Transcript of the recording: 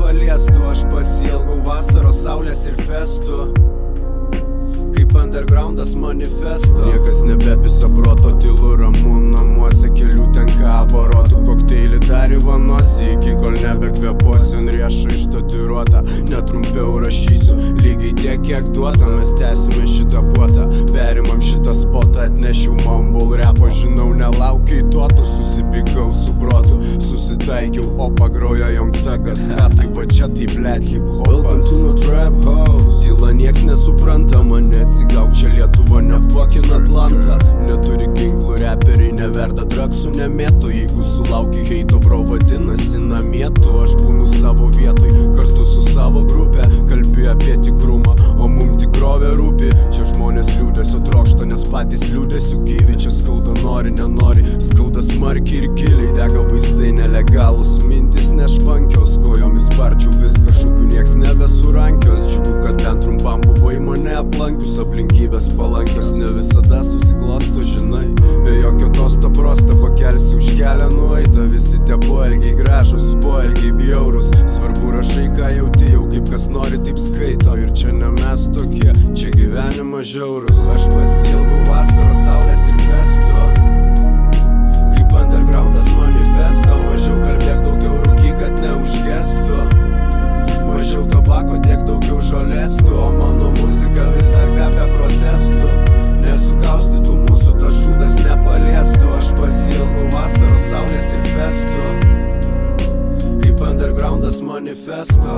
nepaliestų. Aš pasiilgau vasaros, saulės ir festų, kaip undergroundas manifesto. Niekas nebepisa proto, tylu ramu namuose, kelių tenka aborotų, kokteilį dar į vanosį, iki kol nebekvėpuosiu, ant riešo ištatuiruota. Netrumpiau rašysiu, lygiai tiek kiek duota, mes tęsime šitą puotą, perimam šitą spotą, atnešiau mumble repo, žinau nelaukiu įduotų, susipykau su protu, susitaikiau, o pagrojo Young Thugas, hatui va čia tai blet hip-hopas. Welcome to my trap house, tyla nieks nesupranta mane, atsigauk čia Lietuva, ne fucking Atlanta. Neturi ginklų reperiai, neverda dragsų, nemėto, jeigu sulauki heito, bro, vadinasi namėtų. Aš būnu savo vietoj, kartu su savo grupė, kalbi apie tikrumą, o mum tikrovė rūpi. Čia žmonės liūdesio trokšta, nes patys liūdesių gyvi, čia skauda nori, nenori, skauda smarkiai ir giliai, dega vaistai nelegalus, mintis nešvankios, kojomis sparčiau viską, šūkių nieks nebesurankios, džiugu, kad ten trumpam buvai mane aplankius, aplinkybės palankios ne visada susiklosto, žinai, be jokio tosto prosta, pakelsiu už kelią nueitą, visi tie poelgiai gražus, poelgiai bjaurus, svarbu rašai ką jauti, jau kaip kas nori taip skaito, ir čia ne mes tokie, čia gyvenimas žiaurus. Aš pasiilgau vasaros, saulės ir festo, kaip undergroundas manifesto, mažiau kalbėk, daugiau rūkyk, kad neužgestų, mažiau tabako, tiek daugiau žolėstų, o mano muzika vis dar kvepia protestų, nesukaustytų mūsų tas šūdas nepaliestų. Aš pasiilgau vasaros, saulės ir festo, kaip undergroundas manifesto.